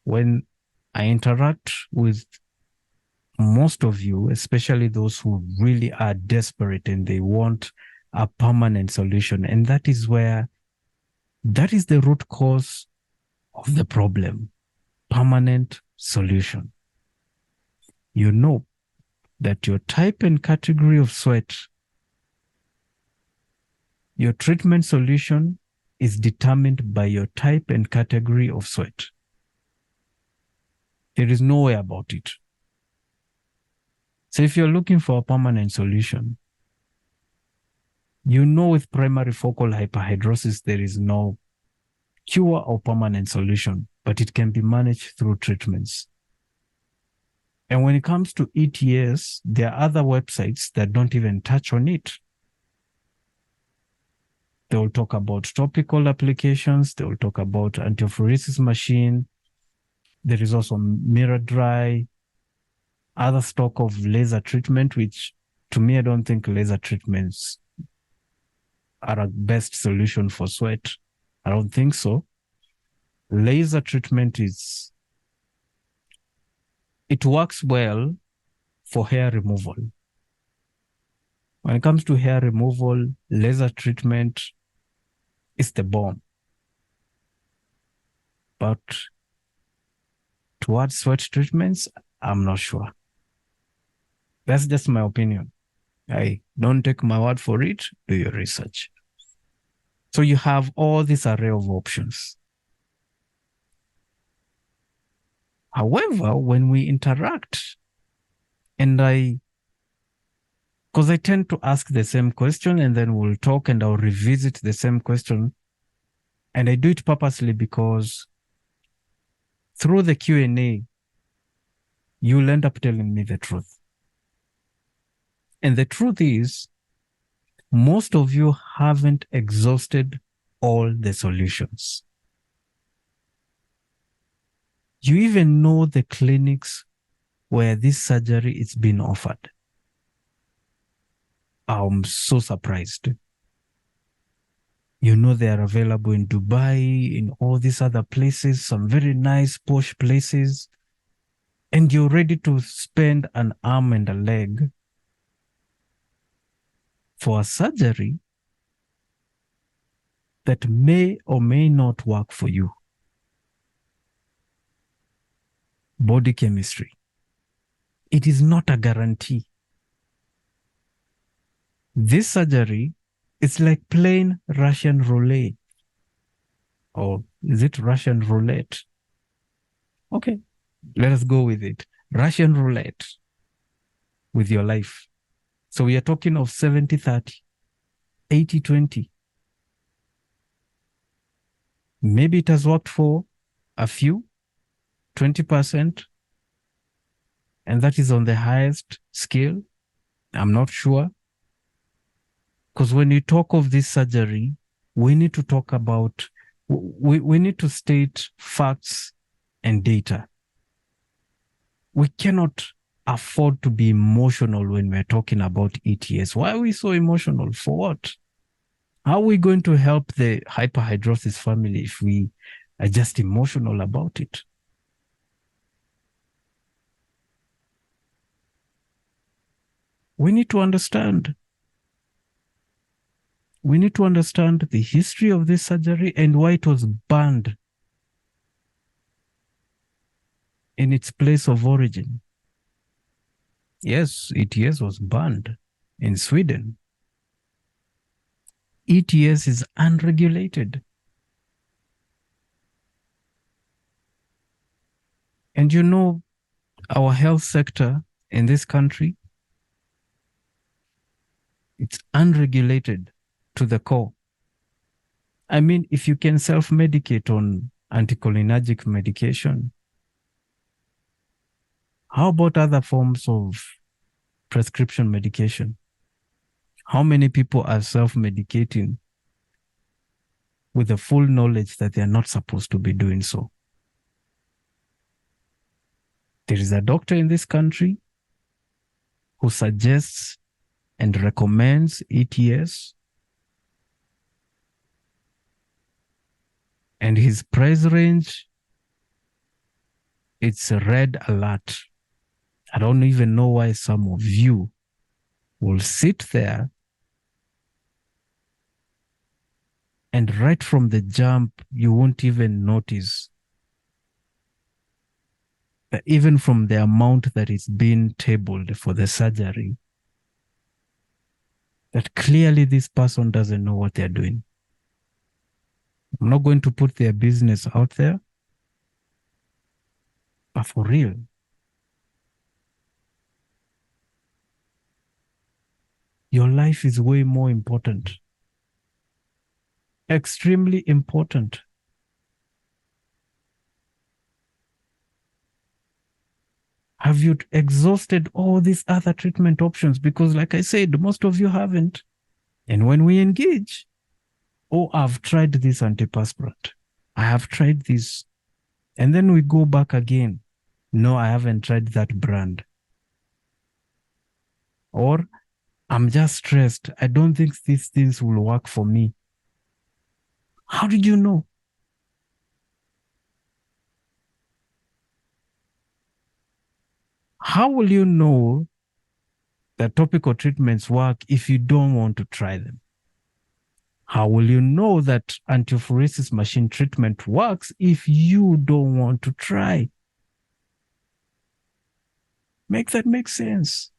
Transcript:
when I interact with most of you, especially those who really are desperate and they want a permanent solution, and that is the root cause of the problem, permanent solution. You know that your type and category of sweat, your treatment solution is determined by your type and category of sweat. There is no way about it. So if you're looking for a permanent solution, you know with primary focal hyperhidrosis, there is no cure or permanent solution, but it can be managed through treatments. And when it comes to ETS, there are other websites that don't even touch on it. They will talk about topical applications. They will talk about antiaphoresis machine. There is also mirror dry, other stock of laser treatment, which to me, I don't think laser treatments are a best solution for sweat. I don't think so. Laser treatment it works well for hair removal. When it comes to hair removal, laser treatment is the bomb. But towards sweat treatments, I'm not sure. That's just my opinion. I don't take my word for it. Do your research. So you have all this array of options. However, when we interact, and because I tend to ask the same question and then we'll talk and I'll revisit the same question. And I do it purposely because through the Q&A, you'll end up telling me the truth. And the truth is, most of you haven't exhausted all the solutions. You even know the clinics where this surgery is being offered. I'm so surprised. You know they are available in Dubai, in all these other places, some very nice, posh places, and you're ready to spend an arm and a leg for a surgery that may or may not work for you. Body chemistry. It is not a guarantee. This surgery is like plain Russian roulette. Or is it Russian roulette? Okay, let us go with it. Russian roulette with your life. So we are talking of 70-30, 80-20. Maybe it has worked for a few, 20%, and that is on the highest scale. I'm not sure. Because when you talk of this surgery, we need to talk about, we need to state facts and data. We cannot afford to be emotional when we're talking about ETS. Why are we so emotional? For what? How are we going to help the hyperhidrosis family if we are just emotional about it? We need to understand. We need to understand the history of this surgery and why it was banned in its place of origin. Yes, ETS was banned in Sweden. ETS is unregulated. And you know, our health sector in this country, it's unregulated to the core. I mean, if you can self-medicate on anticholinergic medication, how about other forms of prescription medication? How many people are self-medicating with the full knowledge that they are not supposed to be doing so? There is a doctor in this country who suggests and recommends ETS, and his price range It's a red alert. I don't even know why some of you will sit there and right from the jump, you won't even notice that even from the amount that is being tabled for the surgery, that clearly this person doesn't know what they're doing. I'm not going to put their business out there, but for real, your life is way more important, extremely important. Have you exhausted all these other treatment options? Because, like I said, most of you haven't. And when we engage, oh, I've tried this antiperspirant, I have tried this. And then we go back again. No, I haven't tried that brand. Or I'm just stressed. I don't think these things will work for me. How did you know? How will you know that topical treatments work if you don't want to try them? How will you know that antiaphoresis machine treatment works if you don't want to try? Make that make sense?